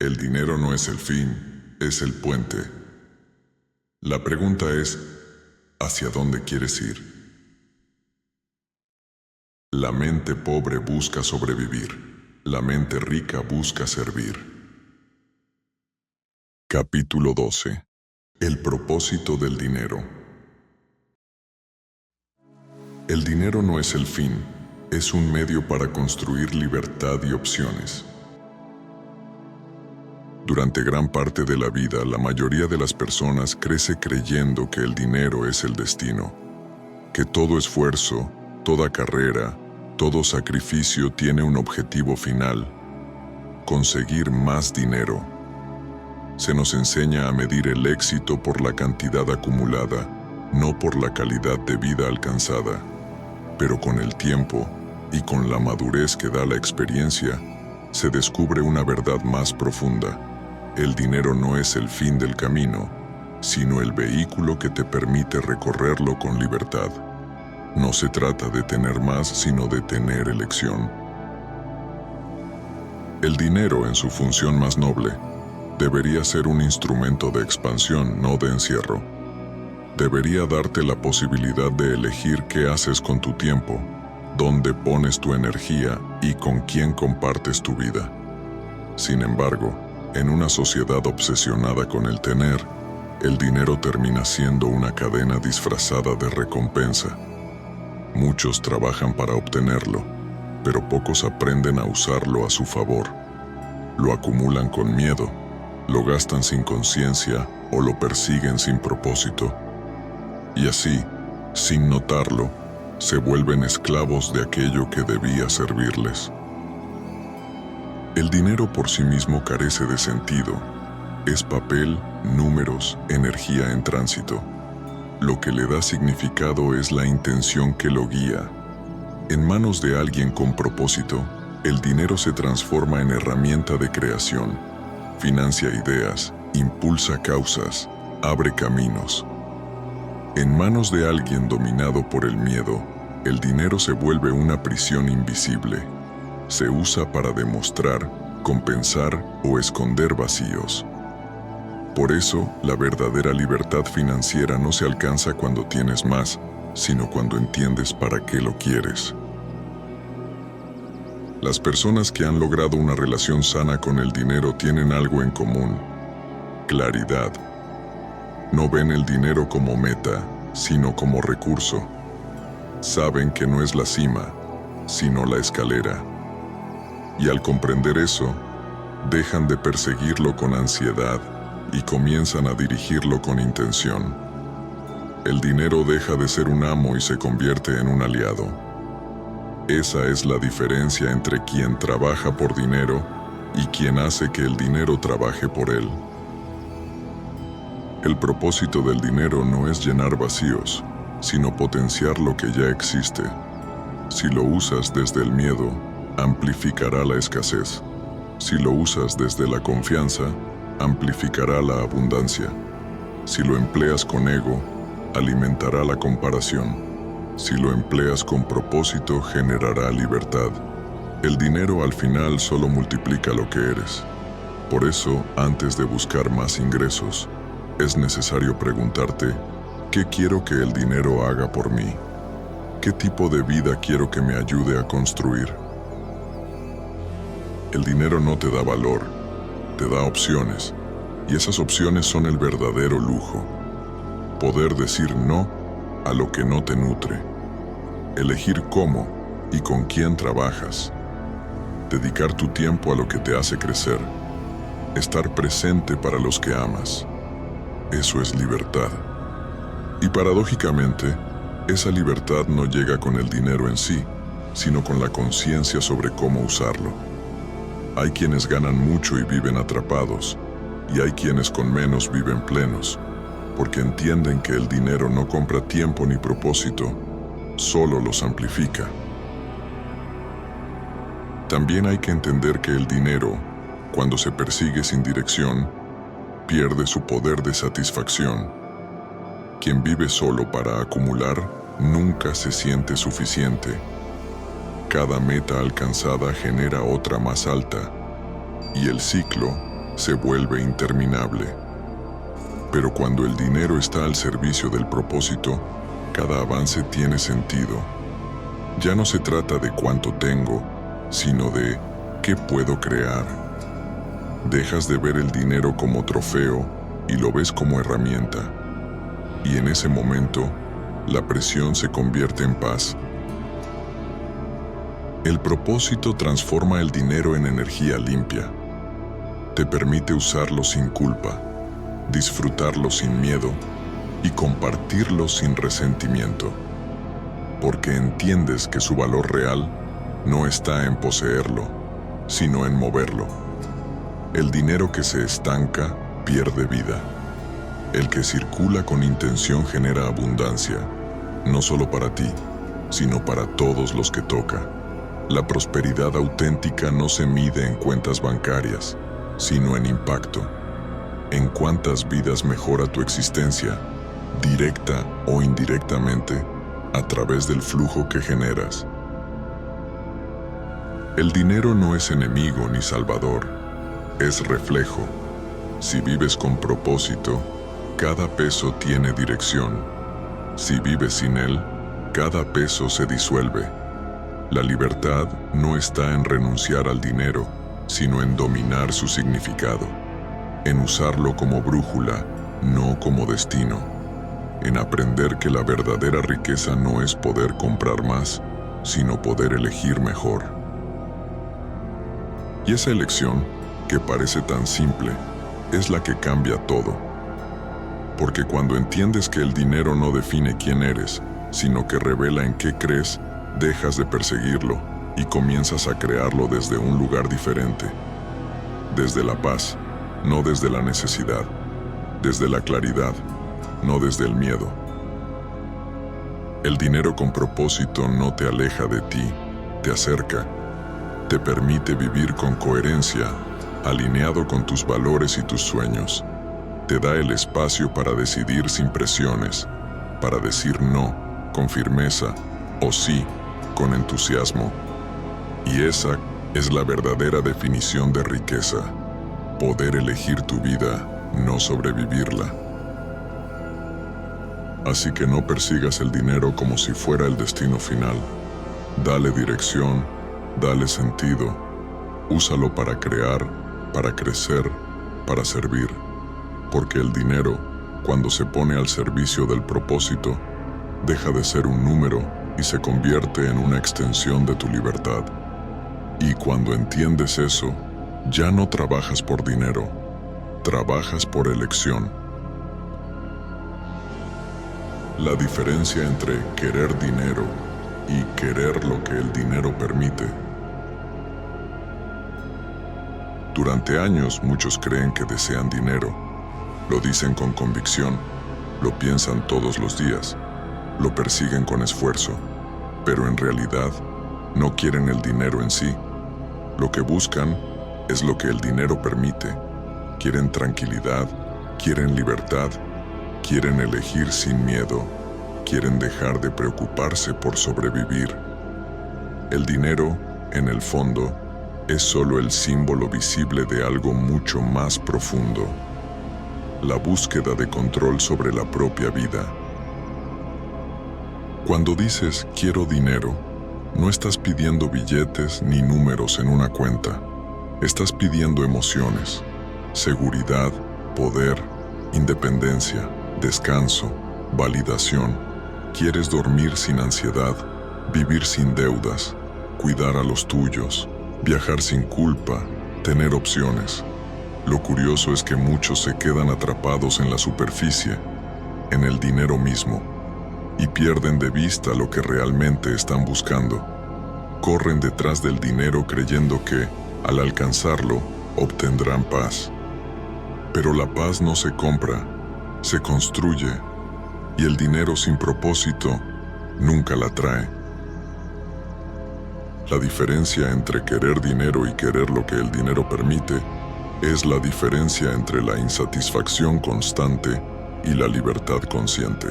El dinero no es el fin, es el puente. La pregunta es, ¿hacia dónde quieres ir? La mente pobre busca sobrevivir. La mente rica busca servir. Capítulo 12. El propósito del dinero. El dinero no es el fin, es un medio para construir libertad y opciones. Durante gran parte de la vida, la mayoría de las personas crece creyendo que el dinero es el destino, que todo esfuerzo, toda carrera, todo sacrificio tiene un objetivo final: conseguir más dinero. Se nos enseña a medir el éxito por la cantidad acumulada, no por la calidad de vida alcanzada. Pero con el tiempo, y con la madurez que da la experiencia, se descubre una verdad más profunda. El dinero no es el fin del camino, sino el vehículo que te permite recorrerlo con libertad. No se trata de tener más, sino de tener elección. El dinero, en su función más noble, debería ser un instrumento de expansión, no de encierro. Debería darte la posibilidad de elegir qué haces con tu tiempo, dónde pones tu energía y con quién compartes tu vida. Sin embargo, en una sociedad obsesionada con el tener, el dinero termina siendo una cadena disfrazada de recompensa. Muchos trabajan para obtenerlo, pero pocos aprenden a usarlo a su favor. Lo acumulan con miedo, lo gastan sin conciencia o lo persiguen sin propósito. Y así, sin notarlo, se vuelven esclavos de aquello que debía servirles. El dinero por sí mismo carece de sentido. Es papel, números, energía en tránsito. Lo que le da significado es la intención que lo guía. En manos de alguien con propósito, el dinero se transforma en herramienta de creación, financia ideas, impulsa causas, abre caminos. En manos de alguien dominado por el miedo, el dinero se vuelve una prisión invisible. Se usa para demostrar, compensar o esconder vacíos. Por eso, la verdadera libertad financiera no se alcanza cuando tienes más, sino cuando entiendes para qué lo quieres. Las personas que han logrado una relación sana con el dinero tienen algo en común: claridad. No ven el dinero como meta, sino como recurso. Saben que no es la cima, sino la escalera. Y al comprender eso, dejan de perseguirlo con ansiedad y comienzan a dirigirlo con intención. El dinero deja de ser un amo y se convierte en un aliado. Esa es la diferencia entre quien trabaja por dinero y quien hace que el dinero trabaje por él. El propósito del dinero no es llenar vacíos, sino potenciar lo que ya existe. Si lo usas desde el miedo, amplificará la escasez. Si lo usas desde la confianza, amplificará la abundancia. Si lo empleas con ego, alimentará la comparación. Si lo empleas con propósito, generará libertad. El dinero al final solo multiplica lo que eres. Por eso, antes de buscar más ingresos, es necesario preguntarte: ¿qué quiero que el dinero haga por mí? ¿Qué tipo de vida quiero que me ayude a construir? El dinero no te da valor, te da opciones, y esas opciones son el verdadero lujo. Poder decir no a lo que no te nutre, elegir cómo y con quién trabajas, dedicar tu tiempo a lo que te hace crecer, estar presente para los que amas. Eso es libertad. Y paradójicamente, esa libertad no llega con el dinero en sí, sino con la conciencia sobre cómo usarlo. Hay quienes ganan mucho y viven atrapados, y hay quienes con menos viven plenos, porque entienden que el dinero no compra tiempo ni propósito, solo los amplifica. También hay que entender que el dinero, cuando se persigue sin dirección, pierde su poder de satisfacción. Quien vive solo para acumular nunca se siente suficiente. Cada meta alcanzada genera otra más alta, y el ciclo se vuelve interminable. Pero cuando el dinero está al servicio del propósito, cada avance tiene sentido. Ya no se trata de cuánto tengo, sino de qué puedo crear. Dejas de ver el dinero como trofeo y lo ves como herramienta. Y en ese momento, la presión se convierte en paz. El propósito transforma el dinero en energía limpia. Te permite usarlo sin culpa, disfrutarlo sin miedo y compartirlo sin resentimiento, porque entiendes que su valor real no está en poseerlo, sino en moverlo. El dinero que se estanca pierde vida. El que circula con intención genera abundancia, no solo para ti, sino para todos los que toca. La prosperidad auténtica no se mide en cuentas bancarias, sino en impacto. En cuántas vidas mejora tu existencia, directa o indirectamente, a través del flujo que generas. El dinero no es enemigo ni salvador, es reflejo. Si vives con propósito, cada peso tiene dirección. Si vives sin él, cada peso se disuelve. La libertad no está en renunciar al dinero, sino en dominar su significado, en usarlo como brújula, no como destino, en aprender que la verdadera riqueza no es poder comprar más, sino poder elegir mejor. Y esa elección, que parece tan simple, es la que cambia todo. Porque cuando entiendes que el dinero no define quién eres, sino que revela en qué crees, dejas de perseguirlo y comienzas a crearlo desde un lugar diferente. Desde la paz, no desde la necesidad. Desde la claridad, no desde el miedo. El dinero con propósito no te aleja de ti, te acerca. Te permite vivir con coherencia, alineado con tus valores y tus sueños. Te da el espacio para decidir sin presiones, para decir no con firmeza o sí con entusiasmo. Y esa es la verdadera definición de riqueza: poder elegir tu vida, no sobrevivirla. Así que no persigas el dinero como si fuera el destino final. Dale dirección, dale sentido. Úsalo para crear, para crecer, para servir. Porque el dinero, cuando se pone al servicio del propósito, deja de ser un número y se convierte en una extensión de tu libertad. Y cuando entiendes eso, ya no trabajas por dinero, trabajas por elección. La diferencia entre querer dinero y querer lo que el dinero permite. Durante años muchos creen que desean dinero. Lo dicen con convicción, lo piensan todos los días, lo persiguen con esfuerzo, pero en realidad no quieren el dinero en sí. Lo que buscan es lo que el dinero permite. Quieren tranquilidad, quieren libertad, quieren elegir sin miedo, quieren dejar de preocuparse por sobrevivir. El dinero, en el fondo, es solo el símbolo visible de algo mucho más profundo: la búsqueda de control sobre la propia vida. Cuando dices quiero dinero, no estás pidiendo billetes ni números en una cuenta. Estás pidiendo emociones, seguridad, poder, independencia, descanso, validación. Quieres dormir sin ansiedad, vivir sin deudas, cuidar a los tuyos, viajar sin culpa, tener opciones. Lo curioso es que muchos se quedan atrapados en la superficie, en el dinero mismo, y pierden de vista lo que realmente están buscando. Corren detrás del dinero creyendo que, al alcanzarlo, obtendrán paz. Pero la paz no se compra, se construye, y el dinero sin propósito nunca la trae. La diferencia entre querer dinero y querer lo que el dinero permite es la diferencia entre la insatisfacción constante y la libertad consciente.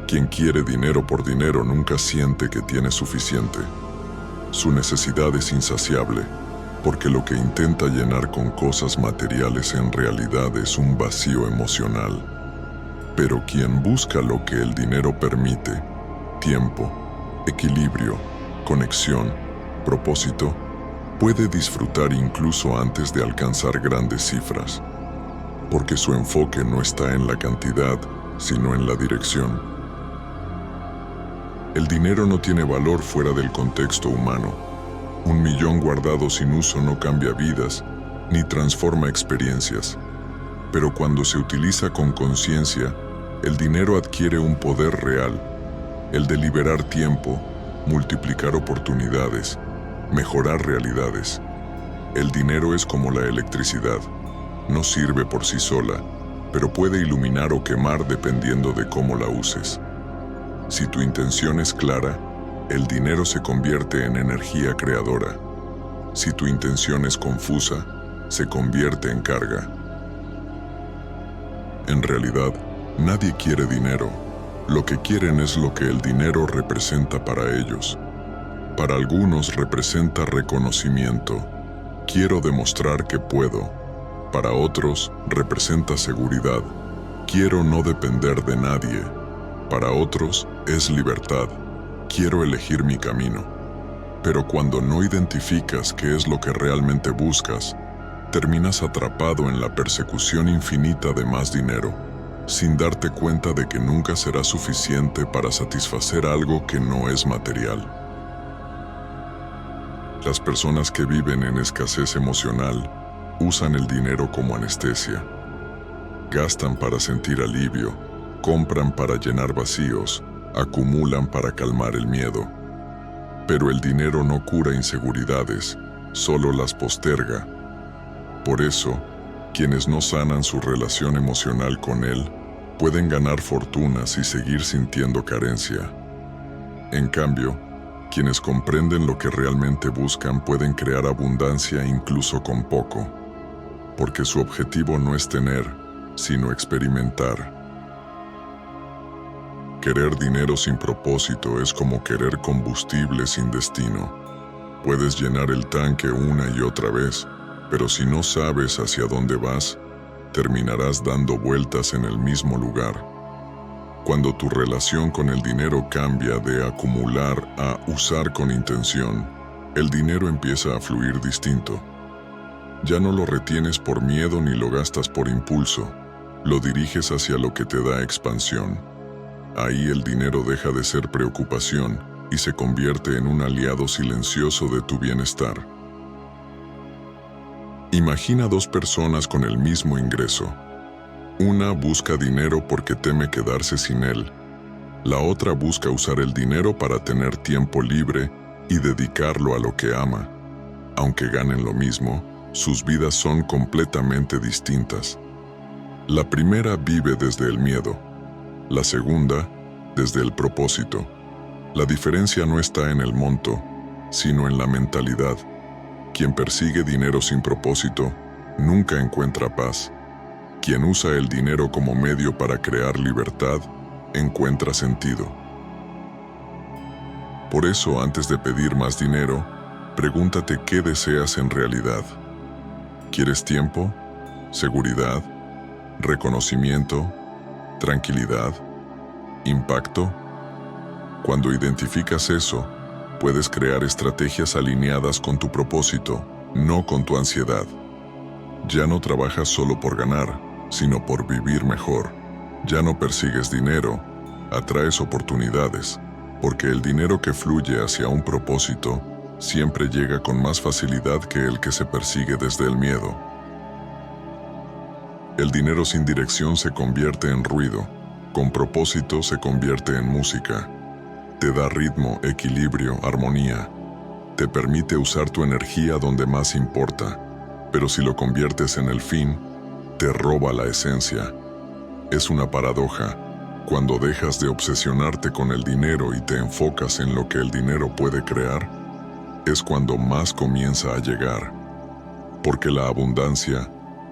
Quien quiere dinero por dinero nunca siente que tiene suficiente. Su necesidad es insaciable, porque lo que intenta llenar con cosas materiales en realidad es un vacío emocional. Pero quien busca lo que el dinero permite, tiempo, equilibrio, conexión, propósito, puede disfrutar incluso antes de alcanzar grandes cifras, porque su enfoque no está en la cantidad, sino en la dirección. El dinero no tiene valor fuera del contexto humano. 1.000.000 guardado sin uso no cambia vidas, ni transforma experiencias. Pero cuando se utiliza con conciencia, el dinero adquiere un poder real, el de liberar tiempo, multiplicar oportunidades, mejorar realidades. El dinero es como la electricidad. No sirve por sí sola, pero puede iluminar o quemar dependiendo de cómo la uses. Si tu intención es clara, el dinero se convierte en energía creadora. Si tu intención es confusa, se convierte en carga. En realidad, nadie quiere dinero. Lo que quieren es lo que el dinero representa para ellos. Para algunos representa reconocimiento. Quiero demostrar que puedo. Para otros representa seguridad. Quiero no depender de nadie. Para otros es libertad. Quiero elegir mi camino. Pero cuando no identificas qué es lo que realmente buscas, terminas atrapado en la persecución infinita de más dinero, sin darte cuenta de que nunca será suficiente para satisfacer algo que no es material. Las personas que viven en escasez emocional usan el dinero como anestesia. Gastan para sentir alivio, compran para llenar vacíos, acumulan para calmar el miedo. Pero el dinero no cura inseguridades, solo las posterga. Por eso, quienes no sanan su relación emocional con él, pueden ganar fortunas y seguir sintiendo carencia. En cambio, quienes comprenden lo que realmente buscan pueden crear abundancia incluso con poco, porque su objetivo no es tener, sino experimentar. Querer dinero sin propósito es como querer combustible sin destino. Puedes llenar el tanque una y otra vez, pero si no sabes hacia dónde vas, terminarás dando vueltas en el mismo lugar. Cuando tu relación con el dinero cambia de acumular a usar con intención, el dinero empieza a fluir distinto. Ya no lo retienes por miedo ni lo gastas por impulso, lo diriges hacia lo que te da expansión. Ahí el dinero deja de ser preocupación y se convierte en un aliado silencioso de tu bienestar. Imagina dos personas con el mismo ingreso. Una busca dinero porque teme quedarse sin él. La otra busca usar el dinero para tener tiempo libre y dedicarlo a lo que ama. Aunque ganen lo mismo, sus vidas son completamente distintas. La primera vive desde el miedo, la segunda desde el propósito. La diferencia no está en el monto, sino en la mentalidad. Quien persigue dinero sin propósito nunca encuentra paz. Quien usa el dinero como medio para crear libertad, encuentra sentido. Por eso, antes de pedir más dinero, pregúntate qué deseas en realidad. ¿Quieres tiempo? ¿Seguridad? ¿Reconocimiento? ¿Tranquilidad? ¿Impacto? Cuando identificas eso, puedes crear estrategias alineadas con tu propósito, no con tu ansiedad. Ya no trabajas solo por ganar, sino por vivir mejor. Ya no persigues dinero, atraes oportunidades, porque el dinero que fluye hacia un propósito siempre llega con más facilidad que el que se persigue desde el miedo. El dinero sin dirección se convierte en ruido, con propósito se convierte en música. Te da ritmo, equilibrio, armonía. Te permite usar tu energía donde más importa, pero si lo conviertes en el fin, te roba la esencia. Es una paradoja. Cuando dejas de obsesionarte con el dinero y te enfocas en lo que el dinero puede crear, es cuando más comienza a llegar. Porque la abundancia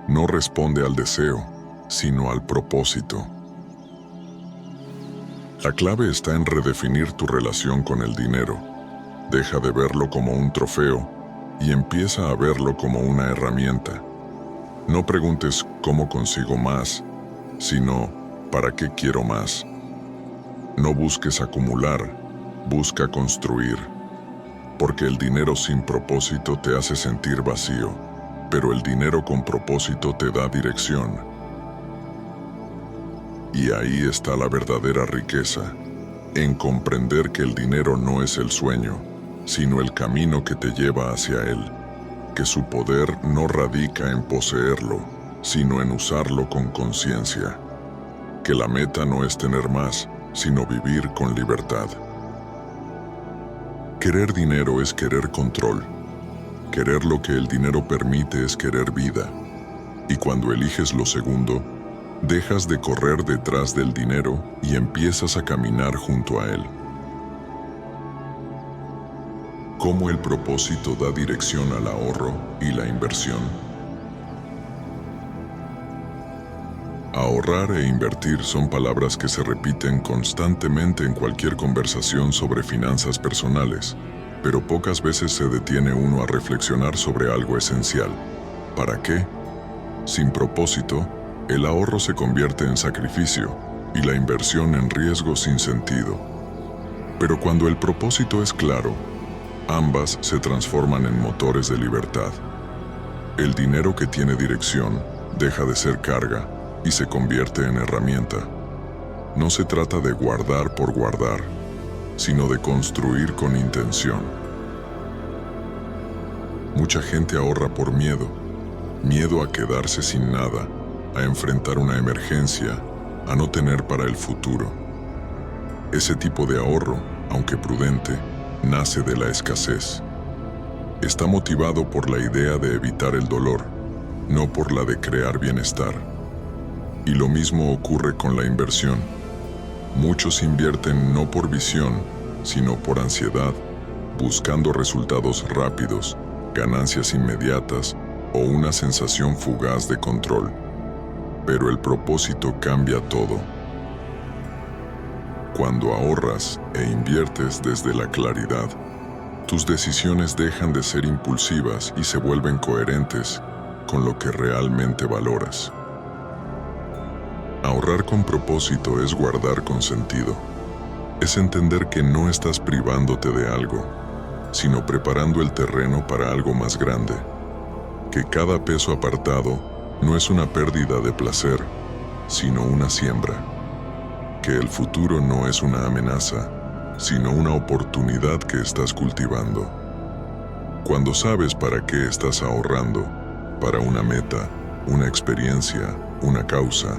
no responde al deseo, sino al propósito. La clave está en redefinir tu relación con el dinero. Deja de verlo como un trofeo y empieza a verlo como una herramienta. No preguntes cómo consigo más, sino ¿para qué quiero más? No busques acumular, busca construir, porque el dinero sin propósito te hace sentir vacío, pero el dinero con propósito te da dirección. Y ahí está la verdadera riqueza, en comprender que el dinero no es el sueño, sino el camino que te lleva hacia él, que su poder no radica en poseerlo, sino en usarlo con conciencia, que la meta no es tener más, sino vivir con libertad. Querer dinero es querer control. Querer lo que el dinero permite es querer vida. Y cuando eliges lo segundo, dejas de correr detrás del dinero y empiezas a caminar junto a él. ¿Cómo el propósito da dirección al ahorro y la inversión? Ahorrar e invertir son palabras que se repiten constantemente en cualquier conversación sobre finanzas personales, pero pocas veces se detiene uno a reflexionar sobre algo esencial. ¿Para qué? Sin propósito, el ahorro se convierte en sacrificio y la inversión en riesgo sin sentido. Pero cuando el propósito es claro, ambas se transforman en motores de libertad. El dinero que tiene dirección deja de ser carga y se convierte en herramienta. No se trata de guardar por guardar, sino de construir con intención. Mucha gente ahorra por miedo a quedarse sin nada, a enfrentar una emergencia, a no tener para el futuro. Ese tipo de ahorro, aunque prudente, nace de la escasez. Está motivado por la idea de evitar el dolor, no por la de crear bienestar. Y lo mismo ocurre con la inversión. Muchos invierten no por visión, sino por ansiedad, buscando resultados rápidos, ganancias inmediatas o una sensación fugaz de control. Pero el propósito cambia todo. Cuando ahorras e inviertes desde la claridad, tus decisiones dejan de ser impulsivas y se vuelven coherentes con lo que realmente valoras. Ahorrar con propósito es guardar con sentido. Es entender que no estás privándote de algo, sino preparando el terreno para algo más grande. Que cada peso apartado no es una pérdida de placer, sino una siembra. Que el futuro no es una amenaza, sino una oportunidad que estás cultivando. Cuando sabes para qué estás ahorrando, para una meta, una experiencia, una causa,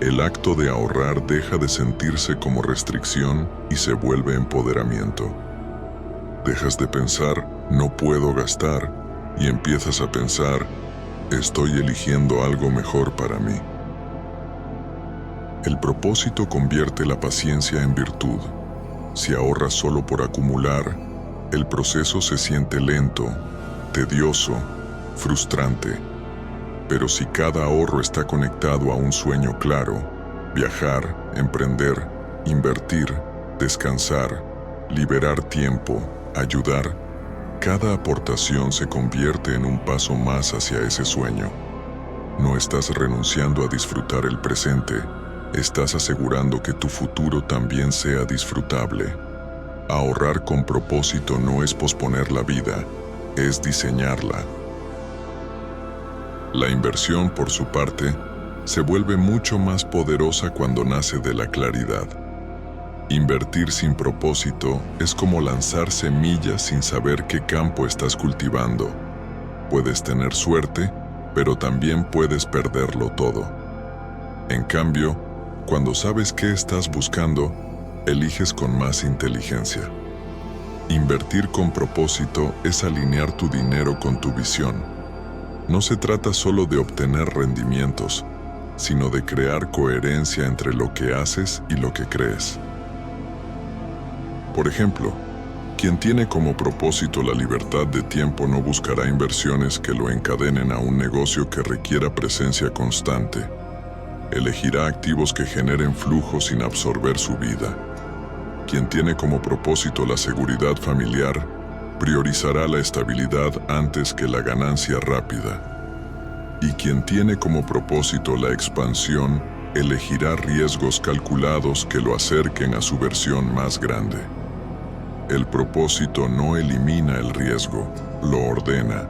el acto de ahorrar deja de sentirse como restricción y se vuelve empoderamiento. Dejas de pensar, no puedo gastar, y empiezas a pensar, estoy eligiendo algo mejor para mí. El propósito convierte la paciencia en virtud. Si ahorras solo por acumular, el proceso se siente lento, tedioso, frustrante. Pero si cada ahorro está conectado a un sueño claro, viajar, emprender, invertir, descansar, liberar tiempo, ayudar, cada aportación se convierte en un paso más hacia ese sueño. No estás renunciando a disfrutar el presente, estás asegurando que tu futuro también sea disfrutable. Ahorrar con propósito no es posponer la vida, es diseñarla. La inversión, por su parte, se vuelve mucho más poderosa cuando nace de la claridad. Invertir sin propósito es como lanzar semillas sin saber qué campo estás cultivando. Puedes tener suerte, pero también puedes perderlo todo. En cambio, cuando sabes qué estás buscando, eliges con más inteligencia. Invertir con propósito es alinear tu dinero con tu visión. No se trata solo de obtener rendimientos, sino de crear coherencia entre lo que haces y lo que crees. Por ejemplo, quien tiene como propósito la libertad de tiempo no buscará inversiones que lo encadenen a un negocio que requiera presencia constante. Elegirá activos que generen flujo sin absorber su vida. Quien tiene como propósito la seguridad familiar priorizará la estabilidad antes que la ganancia rápida. Y quien tiene como propósito la expansión, elegirá riesgos calculados que lo acerquen a su versión más grande. El propósito no elimina el riesgo, lo ordena.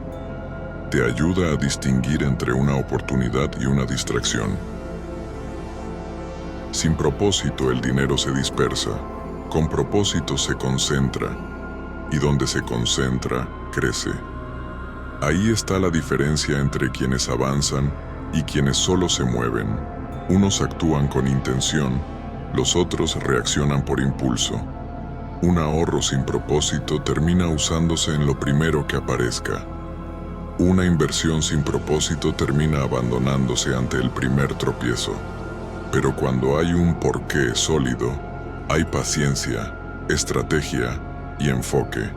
Te ayuda a distinguir entre una oportunidad y una distracción. Sin propósito el dinero se dispersa, con propósito se concentra, y donde se concentra, crece. Ahí está la diferencia entre quienes avanzan y quienes solo se mueven. Unos actúan con intención, los otros reaccionan por impulso. Un ahorro sin propósito termina usándose en lo primero que aparezca. Una inversión sin propósito termina abandonándose ante el primer tropiezo. Pero cuando hay un porqué sólido, hay paciencia, estrategia y enfoque.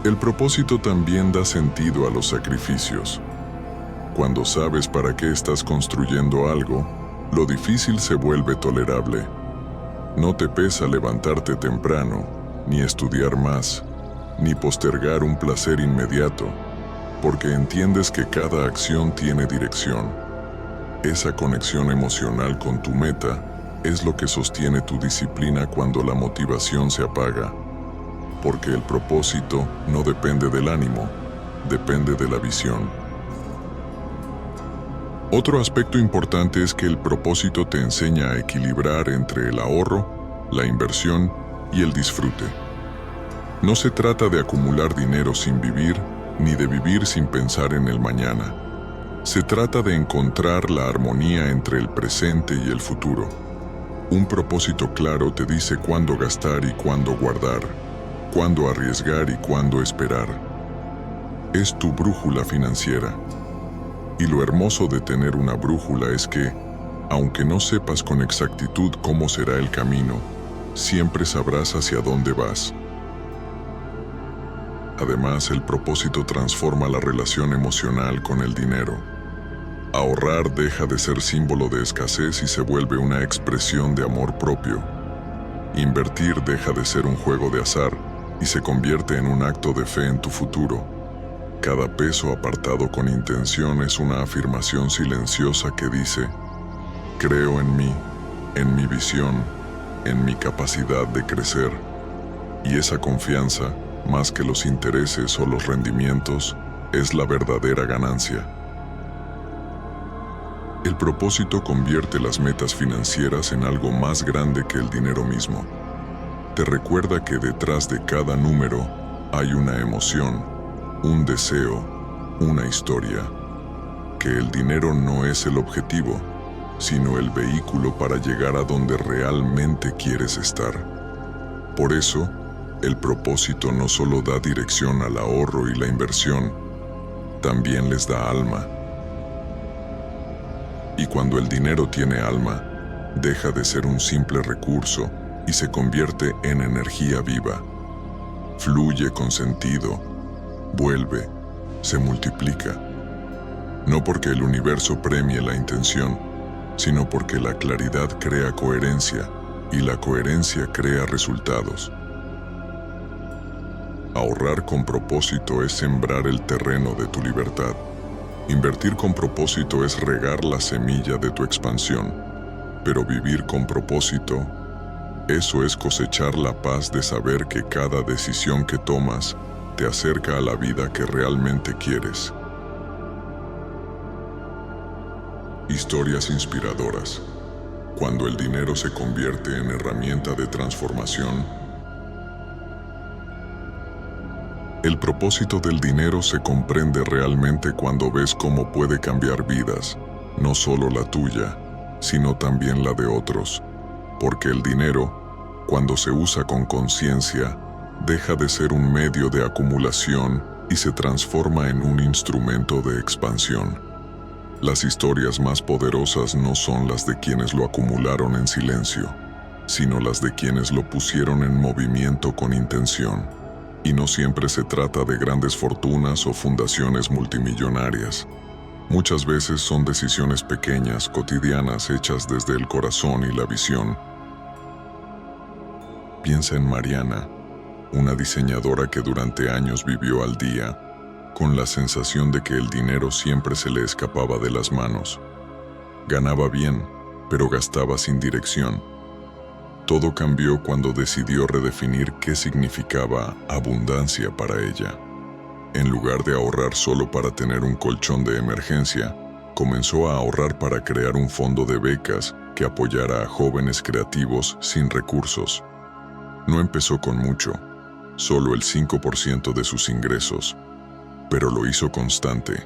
El propósito también da sentido a los sacrificios. Cuando sabes para qué estás construyendo algo, lo difícil se vuelve tolerable. No te pesa levantarte temprano, ni estudiar más, ni postergar un placer inmediato, porque entiendes que cada acción tiene dirección. Esa conexión emocional con tu meta es lo que sostiene tu disciplina cuando la motivación se apaga, porque el propósito no depende del ánimo, depende de la visión. Otro aspecto importante es que el propósito te enseña a equilibrar entre el ahorro, la inversión y el disfrute. No se trata de acumular dinero sin vivir, ni de vivir sin pensar en el mañana. Se trata de encontrar la armonía entre el presente y el futuro. Un propósito claro te dice cuándo gastar y cuándo guardar, cuándo arriesgar y cuándo esperar. Es tu brújula financiera. Y lo hermoso de tener una brújula es que, aunque no sepas con exactitud cómo será el camino, siempre sabrás hacia dónde vas. Además, el propósito transforma la relación emocional con el dinero. Ahorrar deja de ser símbolo de escasez y se vuelve una expresión de amor propio. Invertir deja de ser un juego de azar y se convierte en un acto de fe en tu futuro. Cada peso apartado con intención es una afirmación silenciosa que dice: creo en mí, en mi visión, en mi capacidad de crecer. Y esa confianza, más que los intereses o los rendimientos, es la verdadera ganancia. El propósito convierte las metas financieras en algo más grande que el dinero mismo. Te recuerda que detrás de cada número hay una emoción, un deseo, una historia. Que el dinero no es el objetivo, sino el vehículo para llegar a donde realmente quieres estar. Por eso, el propósito no solo da dirección al ahorro y la inversión, también les da alma. Y cuando el dinero tiene alma, deja de ser un simple recurso y se convierte en energía viva. Fluye con sentido, vuelve, se multiplica. No porque el universo premie la intención, sino porque la claridad crea coherencia y la coherencia crea resultados. Ahorrar con propósito es sembrar el terreno de tu libertad. Invertir con propósito es regar la semilla de tu expansión, pero vivir con propósito, eso es cosechar la paz de saber que cada decisión que tomas te acerca a la vida que realmente quieres. Historias inspiradoras. Cuando el dinero se convierte en herramienta de transformación, el propósito del dinero se comprende realmente cuando ves cómo puede cambiar vidas, no solo la tuya, sino también la de otros. Porque el dinero, cuando se usa con conciencia, deja de ser un medio de acumulación y se transforma en un instrumento de expansión. Las historias más poderosas no son las de quienes lo acumularon en silencio, sino las de quienes lo pusieron en movimiento con intención. Y no siempre se trata de grandes fortunas o fundaciones multimillonarias. Muchas veces son decisiones pequeñas, cotidianas, hechas desde el corazón y la visión. Piensa en Mariana, una diseñadora que durante años vivió al día, con la sensación de que el dinero siempre se le escapaba de las manos. Ganaba bien, pero gastaba sin dirección. Todo cambió cuando decidió redefinir qué significaba abundancia para ella. En lugar de ahorrar solo para tener un colchón de emergencia, comenzó a ahorrar para crear un fondo de becas que apoyara a jóvenes creativos sin recursos. No empezó con mucho, solo el 5% de sus ingresos, pero lo hizo constante.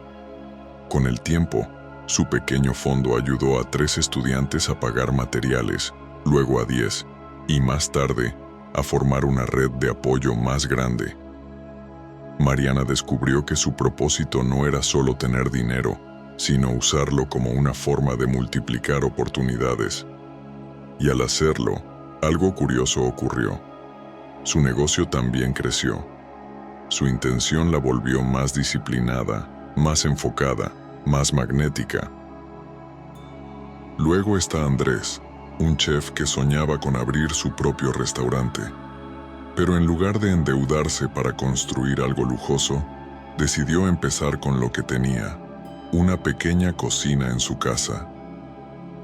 Con el tiempo, su pequeño fondo ayudó a 3 estudiantes a pagar materiales, luego a 10, y más tarde, a formar una red de apoyo más grande. Mariana descubrió que su propósito no era solo tener dinero, sino usarlo como una forma de multiplicar oportunidades. Y al hacerlo, algo curioso ocurrió. Su negocio también creció. Su intención la volvió más disciplinada, más enfocada, más magnética. Luego está Andrés, un chef que soñaba con abrir su propio restaurante. Pero en lugar de endeudarse para construir algo lujoso, decidió empezar con lo que tenía, una pequeña cocina en su casa.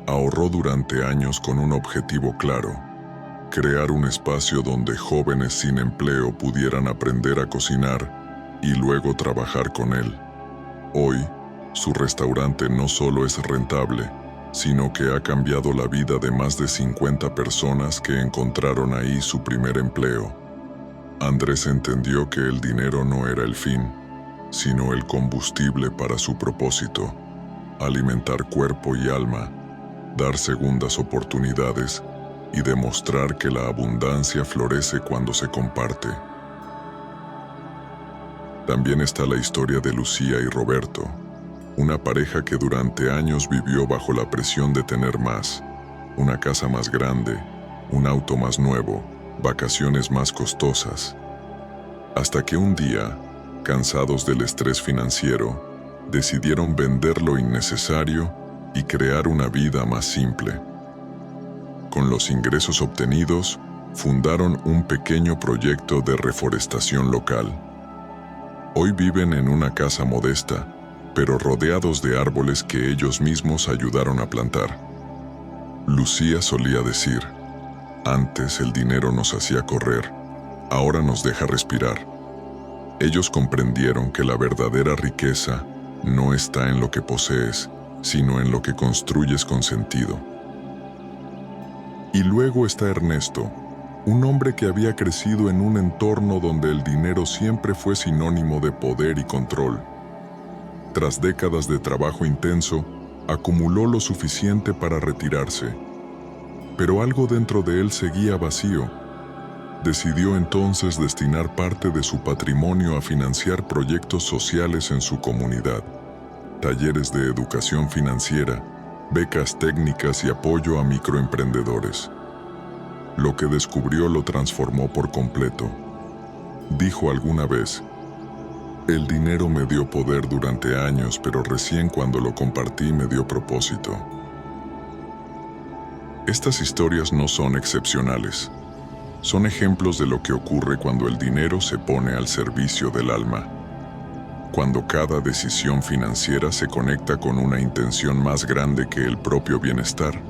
Ahorró durante años con un objetivo claro: crear un espacio donde jóvenes sin empleo pudieran aprender a cocinar y luego trabajar con él. Hoy, su restaurante no solo es rentable, sino que ha cambiado la vida de más de 50 personas que encontraron ahí su primer empleo. Andrés entendió que el dinero no era el fin, sino el combustible para su propósito: alimentar cuerpo y alma, dar segundas oportunidades y demostrar que la abundancia florece cuando se comparte. También está la historia de Lucía y Roberto, una pareja que durante años vivió bajo la presión de tener más, una casa más grande, un auto más nuevo, vacaciones más costosas. Hasta que un día, cansados del estrés financiero, decidieron vender lo innecesario y crear una vida más simple. Con los ingresos obtenidos, fundaron un pequeño proyecto de reforestación local. Hoy viven en una casa modesta, pero rodeados de árboles que ellos mismos ayudaron a plantar. Lucía solía decir: antes el dinero nos hacía correr, ahora nos deja respirar. Ellos comprendieron que la verdadera riqueza no está en lo que posees, sino en lo que construyes con sentido. Y luego está Ernesto, un hombre que había crecido en un entorno donde el dinero siempre fue sinónimo de poder y control. Tras décadas de trabajo intenso, acumuló lo suficiente para retirarse. Pero algo dentro de él seguía vacío. Decidió entonces destinar parte de su patrimonio a financiar proyectos sociales en su comunidad: talleres de educación financiera, becas técnicas y apoyo a microemprendedores. Lo que descubrió lo transformó por completo. Dijo alguna vez: el dinero me dio poder durante años, pero recién cuando lo compartí me dio propósito. Estas historias no son excepcionales. Son ejemplos de lo que ocurre cuando el dinero se pone al servicio del alma. Cuando cada decisión financiera se conecta con una intención más grande que el propio bienestar.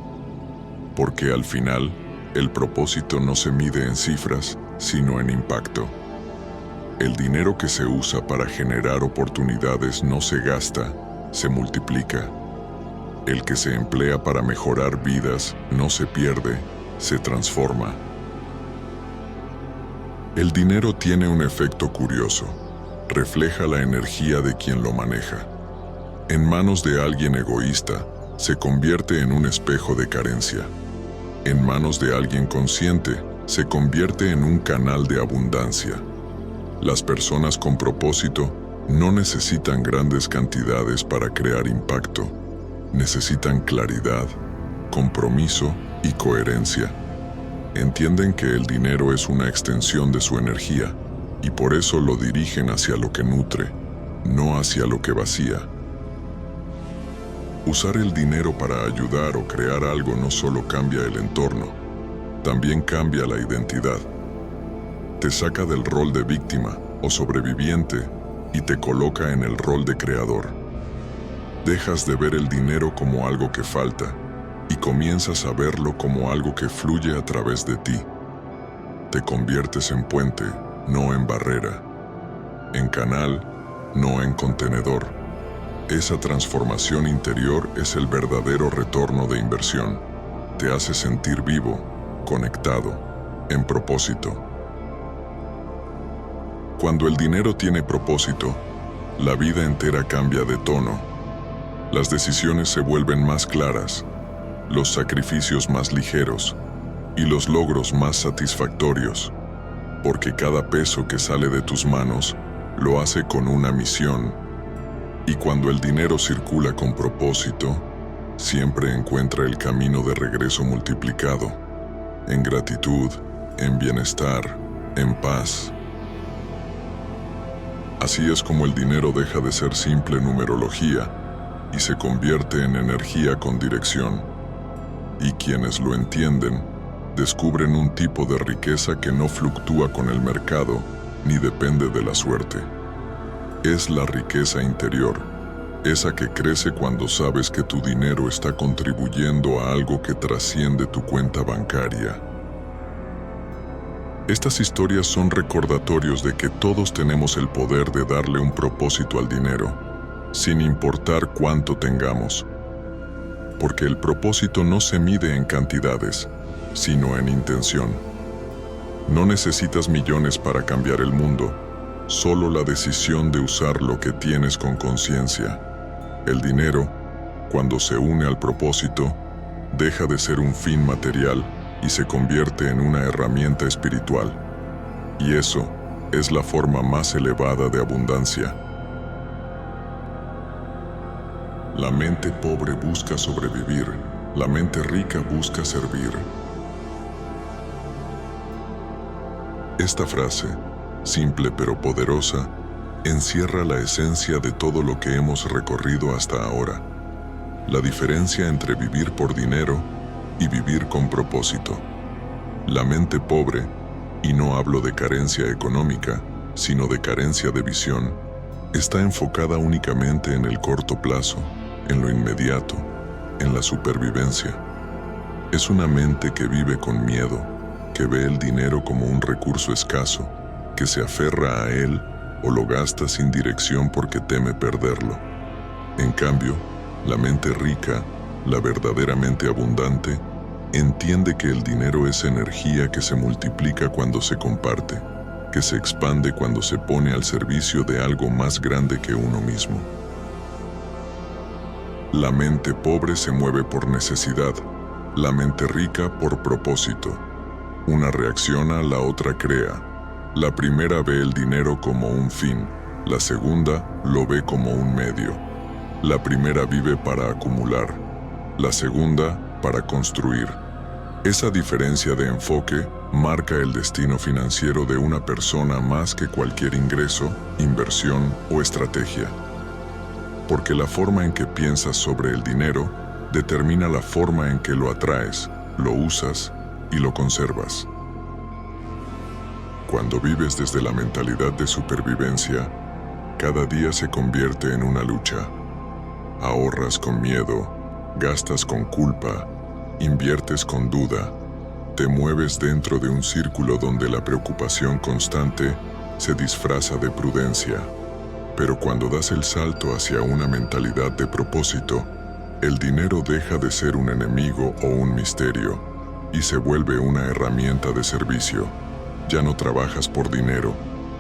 Porque al final, el propósito no se mide en cifras, sino en impacto. El dinero que se usa para generar oportunidades no se gasta, se multiplica. El que se emplea para mejorar vidas no se pierde, se transforma. El dinero tiene un efecto curioso. Refleja la energía de quien lo maneja. En manos de alguien egoísta, se convierte en un espejo de carencia. En manos de alguien consciente, se convierte en un canal de abundancia. Las personas con propósito no necesitan grandes cantidades para crear impacto. Necesitan claridad, compromiso y coherencia. Entienden que el dinero es una extensión de su energía y por eso lo dirigen hacia lo que nutre, no hacia lo que vacía. Usar el dinero para ayudar o crear algo no solo cambia el entorno, también cambia la identidad. te saca del rol de víctima o sobreviviente y te coloca en el rol de creador. Dejas de ver el dinero como algo que falta y comienzas a verlo como algo que fluye a través de ti. Te conviertes en puente, no en barrera, en canal, no en contenedor. Esa transformación interior es el verdadero retorno de inversión. Te hace sentir vivo, conectado, en propósito. Cuando el dinero tiene propósito, la vida entera cambia de tono. Las decisiones se vuelven más claras, los sacrificios más ligeros y los logros más satisfactorios, porque cada peso que sale de tus manos lo hace con una misión. Y cuando el dinero circula con propósito, siempre encuentra el camino de regreso multiplicado, en gratitud, en bienestar, en paz. Así es como el dinero deja de ser simple numerología y se convierte en energía con dirección. Y quienes lo entienden, descubren un tipo de riqueza que no fluctúa con el mercado ni depende de la suerte. Es la riqueza interior, esa que crece cuando sabes que tu dinero está contribuyendo a algo que trasciende tu cuenta bancaria. Estas historias son recordatorios de que todos tenemos el poder de darle un propósito al dinero, sin importar cuánto tengamos. Porque el propósito no se mide en cantidades, sino en intención. No necesitas millones para cambiar el mundo, solo la decisión de usar lo que tienes con conciencia. El dinero, cuando se une al propósito, deja de ser un fin material y se convierte en una herramienta espiritual. Y eso es la forma más elevada de abundancia. La mente pobre busca sobrevivir, la mente rica busca servir. Esta frase, simple pero poderosa, encierra la esencia de todo lo que hemos recorrido hasta ahora. La diferencia entre vivir por dinero y vivir con propósito. La mente pobre, y no hablo de carencia económica, sino de carencia de visión, está enfocada únicamente en el corto plazo, en lo inmediato, en la supervivencia. Es una mente que vive con miedo, que ve el dinero como un recurso escaso, que se aferra a él o lo gasta sin dirección porque teme perderlo. En cambio, la mente rica, la verdaderamente abundante, entiende que el dinero es energía que se multiplica cuando se comparte, que se expande cuando se pone al servicio de algo más grande que uno mismo. La mente pobre se mueve por necesidad, la mente rica por propósito. Una reacciona, la otra crea. La primera ve el dinero como un fin, la segunda lo ve como un medio. La primera vive para acumular, la segunda para construir. Esa diferencia de enfoque marca el destino financiero de una persona más que cualquier ingreso, inversión o estrategia. Porque la forma en que piensas sobre el dinero determina la forma en que lo atraes, lo usas y lo conservas. Cuando vives desde la mentalidad de supervivencia, cada día se convierte en una lucha. Ahorras con miedo, gastas con culpa, inviertes con duda, te mueves dentro de un círculo donde la preocupación constante se disfraza de prudencia. Pero cuando das el salto hacia una mentalidad de propósito, el dinero deja de ser un enemigo o un misterio y se vuelve una herramienta de servicio. Ya no trabajas por dinero,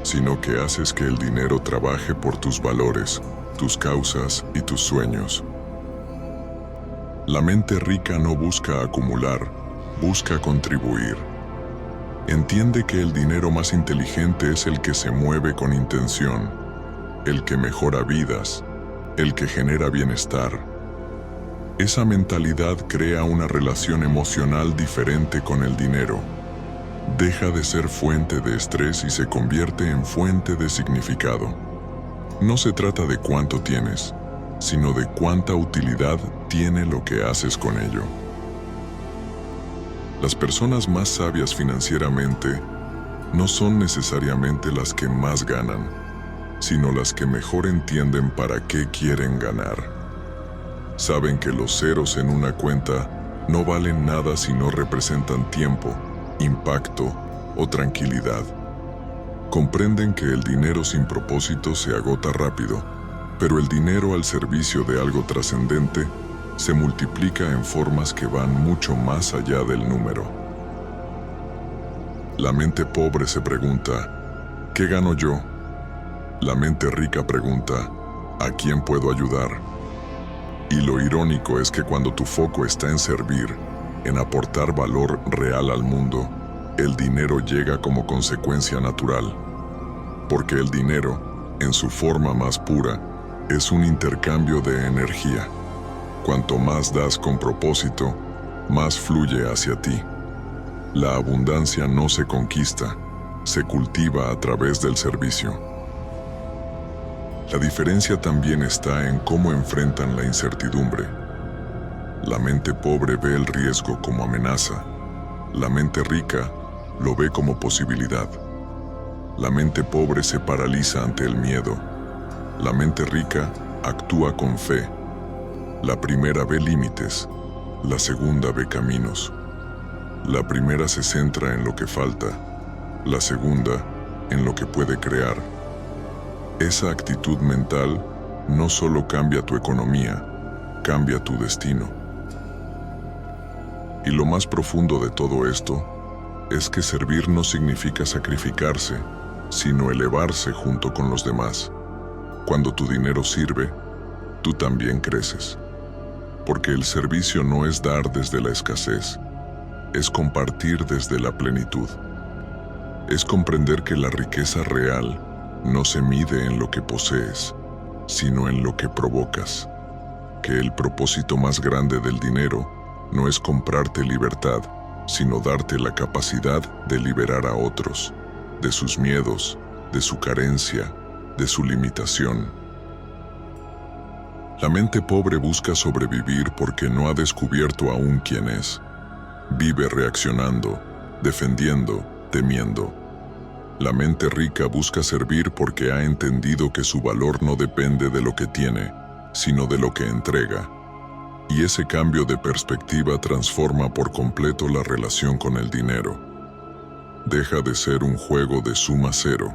sino que haces que el dinero trabaje por tus valores, tus causas y tus sueños. La mente rica no busca acumular, busca contribuir. Entiende que el dinero más inteligente es el que se mueve con intención, el que mejora vidas, el que genera bienestar. Esa mentalidad crea una relación emocional diferente con el dinero. Deja de ser fuente de estrés y se convierte en fuente de significado. No se trata de cuánto tienes, sino de cuánta utilidad tiene lo que haces con ello. Las personas más sabias financieramente no son necesariamente las que más ganan, sino las que mejor entienden para qué quieren ganar. Saben que los ceros en una cuenta no valen nada si no representan tiempo, impacto o tranquilidad. Comprenden que el dinero sin propósito se agota rápido, pero el dinero al servicio de algo trascendente se multiplica en formas que van mucho más allá del número. La mente pobre se pregunta, ¿qué gano yo? La mente rica pregunta, ¿a quién puedo ayudar? Y lo irónico es que cuando tu foco está en servir, en aportar valor real al mundo, el dinero llega como consecuencia natural. Porque el dinero, en su forma más pura, es un intercambio de energía. Cuanto más das con propósito, más fluye hacia ti. La abundancia no se conquista, se cultiva a través del servicio. La diferencia también está en cómo enfrentan la incertidumbre. La mente pobre ve el riesgo como amenaza. La mente rica lo ve como posibilidad. La mente pobre se paraliza ante el miedo. La mente rica actúa con fe. La primera ve límites, la segunda ve caminos. La primera se centra en lo que falta, la segunda en lo que puede crear. Esa actitud mental no solo cambia tu economía, cambia tu destino. Y lo más profundo de todo esto es que servir no significa sacrificarse, sino elevarse junto con los demás. Cuando tu dinero sirve, tú también creces. Porque el servicio no es dar desde la escasez, es compartir desde la plenitud. Es comprender que la riqueza real no se mide en lo que posees, sino en lo que provocas. Que el propósito más grande del dinero no es comprarte libertad, sino darte la capacidad de liberar a otros, de sus miedos, de su carencia, de su limitación. La mente pobre busca sobrevivir porque no ha descubierto aún quién es. Vive reaccionando, defendiendo, temiendo. La mente rica busca servir porque ha entendido que su valor no depende de lo que tiene, sino de lo que entrega. Y ese cambio de perspectiva transforma por completo la relación con el dinero. Deja de ser un juego de suma cero,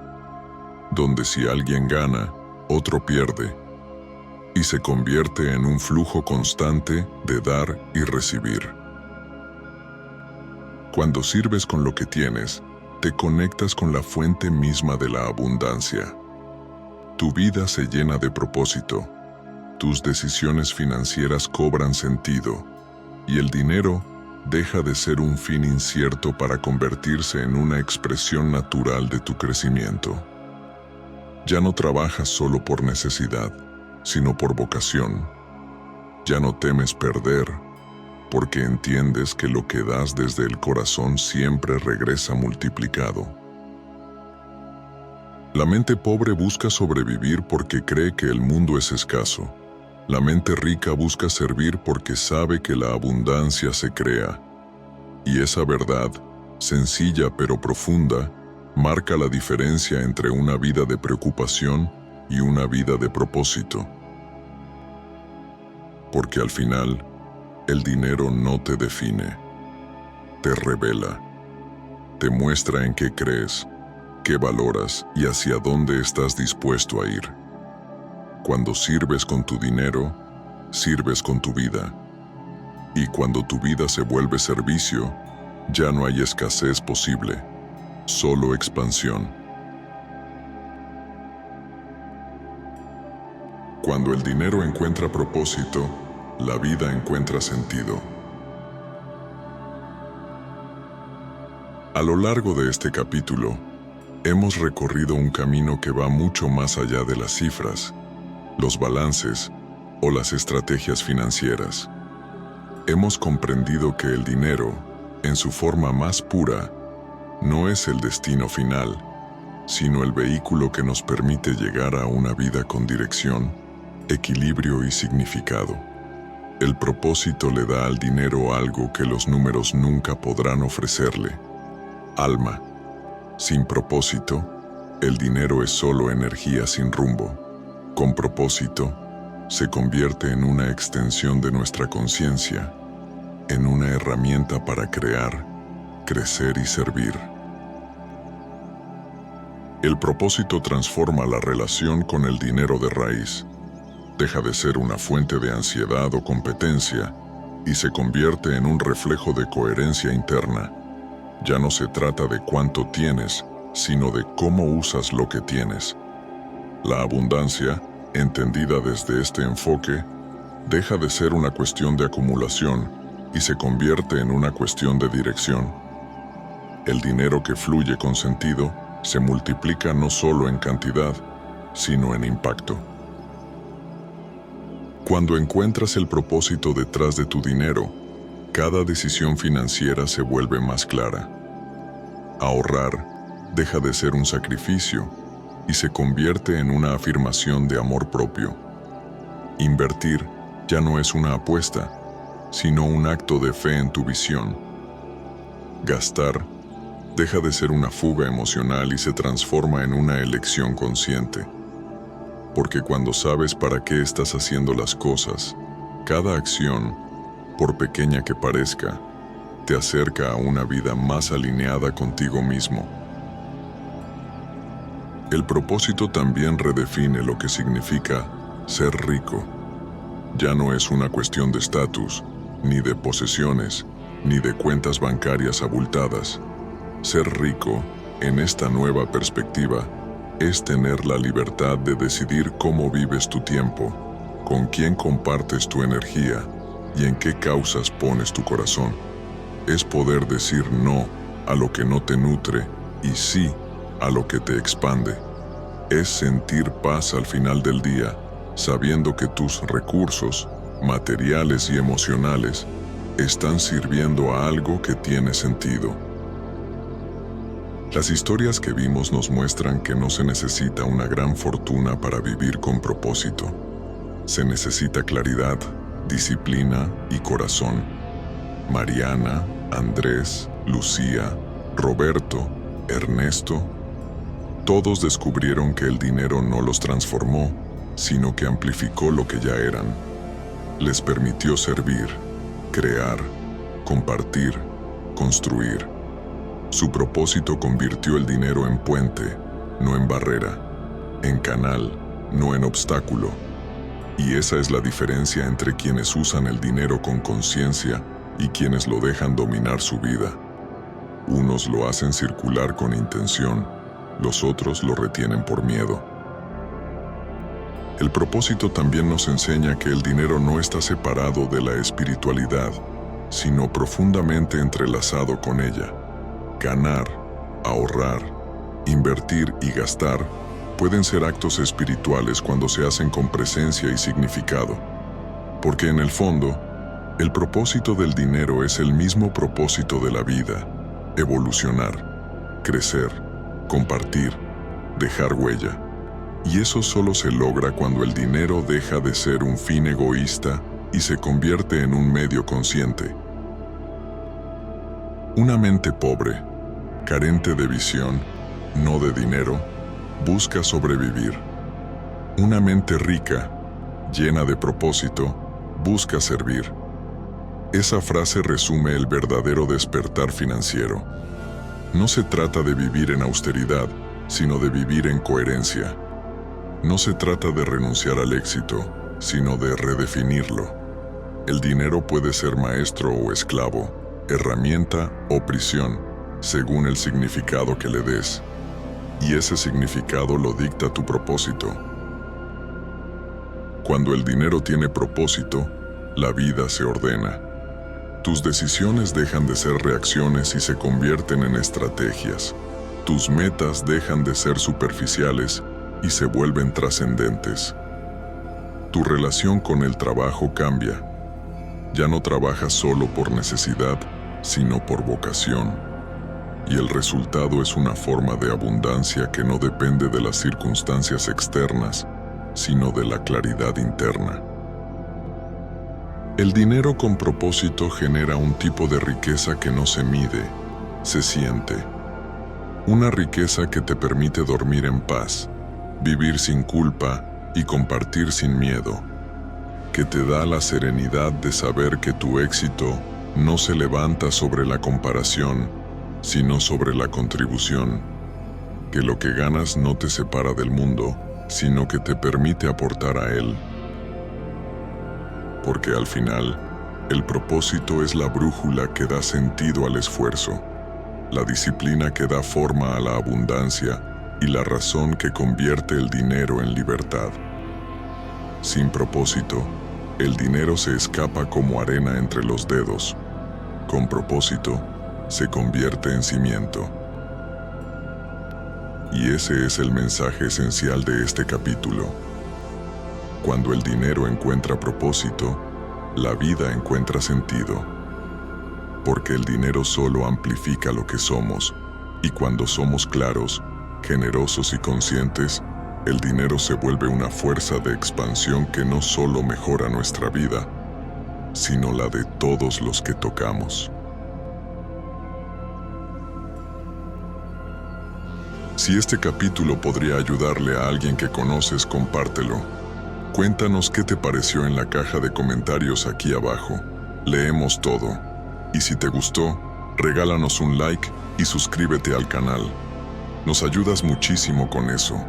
donde si alguien gana, otro pierde, y se convierte en un flujo constante de dar y recibir. Cuando sirves con lo que tienes, te conectas con la fuente misma de la abundancia. Tu vida se llena de propósito, tus decisiones financieras cobran sentido, y el dinero deja de ser un fin incierto para convertirse en una expresión natural de tu crecimiento. Ya no trabajas solo por necesidad, sino por vocación. Ya no temes perder, porque entiendes que lo que das desde el corazón siempre regresa multiplicado. La mente pobre busca sobrevivir porque cree que el mundo es escaso. La mente rica busca servir porque sabe que la abundancia se crea. Y esa verdad, sencilla pero profunda, marca la diferencia entre una vida de preocupación y una vida de propósito. Porque al final, el dinero no te define, te revela, te muestra en qué crees, qué valoras y hacia dónde estás dispuesto a ir. Cuando sirves con tu dinero, sirves con tu vida. Y cuando tu vida se vuelve servicio, ya no hay escasez posible, solo expansión. Cuando el dinero encuentra propósito, la vida encuentra sentido. A lo largo de este capítulo, hemos recorrido un camino que va mucho más allá de las cifras, los balances o las estrategias financieras. Hemos comprendido que el dinero, en su forma más pura, no es el destino final, sino el vehículo que nos permite llegar a una vida con dirección, equilibrio y significado. El propósito le da al dinero algo que los números nunca podrán ofrecerle: alma, Sin propósito, el dinero es solo energía sin rumbo. Con propósito, se convierte en una extensión de nuestra conciencia, en una herramienta para crear, crecer y servir. El propósito transforma la relación con el dinero de raíz. Deja de ser una fuente de ansiedad o competencia y se convierte en un reflejo de coherencia interna. Ya no se trata de cuánto tienes, sino de cómo usas lo que tienes. La abundancia, entendida desde este enfoque, deja de ser una cuestión de acumulación y se convierte en una cuestión de dirección. El dinero que fluye con sentido se multiplica no solo en cantidad, sino en impacto. Cuando encuentras el propósito detrás de tu dinero, cada decisión financiera se vuelve más clara. Ahorrar deja de ser un sacrificio y se convierte en una afirmación de amor propio. Invertir ya no es una apuesta, sino un acto de fe en tu visión. Gastar deja de ser una fuga emocional y se transforma en una elección consciente. Porque cuando sabes para qué estás haciendo las cosas, cada acción, por pequeña que parezca, te acerca a una vida más alineada contigo mismo. El propósito también redefine lo que significa ser rico. Ya no es una cuestión de estatus, ni de posesiones, ni de cuentas bancarias abultadas. Ser rico, en esta nueva perspectiva, es tener la libertad de decidir cómo vives tu tiempo, con quién compartes tu energía y en qué causas pones tu corazón. Es poder decir no a lo que no te nutre y sí a lo que te expande. Es sentir paz al final del día, sabiendo que tus recursos, materiales y emocionales, están sirviendo a algo que tiene sentido. Las historias que vimos nos muestran que no se necesita una gran fortuna para vivir con propósito. Se necesita claridad, disciplina y corazón. Mariana, Andrés, Lucía, Roberto, Ernesto, todos descubrieron que el dinero no los transformó, sino que amplificó lo que ya eran. Les permitió servir, crear, compartir, construir. Su propósito convirtió el dinero en puente, no en barrera, en canal, no en obstáculo. Y esa es la diferencia entre quienes usan el dinero con conciencia y quienes lo dejan dominar su vida. Unos lo hacen circular con intención, los otros lo retienen por miedo. El propósito también nos enseña que el dinero no está separado de la espiritualidad, sino profundamente entrelazado con ella. Ganar, ahorrar, invertir y gastar pueden ser actos espirituales cuando se hacen con presencia y significado, porque en el fondo, el propósito del dinero es el mismo propósito de la vida: evolucionar, crecer, compartir, dejar huella. Y eso solo se logra cuando el dinero deja de ser un fin egoísta y se convierte en un medio consciente. Una mente pobre, carente de visión, no de dinero, busca sobrevivir. Una mente rica, llena de propósito, busca servir. Esa frase resume el verdadero despertar financiero. No se trata de vivir en austeridad, sino de vivir en coherencia. No se trata de renunciar al éxito, sino de redefinirlo. El dinero puede ser maestro o esclavo, herramienta o prisión, según el significado que le des. Y ese significado lo dicta tu propósito. Cuando el dinero tiene propósito, la vida se ordena. Tus decisiones dejan de ser reacciones y se convierten en estrategias. Tus metas dejan de ser superficiales y se vuelven trascendentes. Tu relación con el trabajo cambia. Ya no trabajas solo por necesidad, sino por vocación. Y el resultado es una forma de abundancia que no depende de las circunstancias externas, sino de la claridad interna. El dinero con propósito genera un tipo de riqueza que no se mide, se siente. Una riqueza que te permite dormir en paz, vivir sin culpa y compartir sin miedo, que te da la serenidad de saber que tu éxito no se levanta sobre la comparación, sino sobre la contribución, que lo que ganas no te separa del mundo, sino que te permite aportar a él. Porque al final, el propósito es la brújula que da sentido al esfuerzo, la disciplina que da forma a la abundancia y la razón que convierte el dinero en libertad. Sin propósito, el dinero se escapa como arena entre los dedos. Con propósito, se convierte en cimiento. Y ese es el mensaje esencial de este capítulo. Cuando el dinero encuentra propósito, la vida encuentra sentido. Porque el dinero solo amplifica lo que somos, y cuando somos claros, generosos y conscientes, el dinero se vuelve una fuerza de expansión que no solo mejora nuestra vida, sino la de todos los que tocamos. Si este capítulo podría ayudarle a alguien que conoces, compártelo. Cuéntanos qué te pareció en la caja de comentarios aquí abajo. Leemos todo. Y si te gustó, regálanos un like y suscríbete al canal. Nos ayudas muchísimo con eso.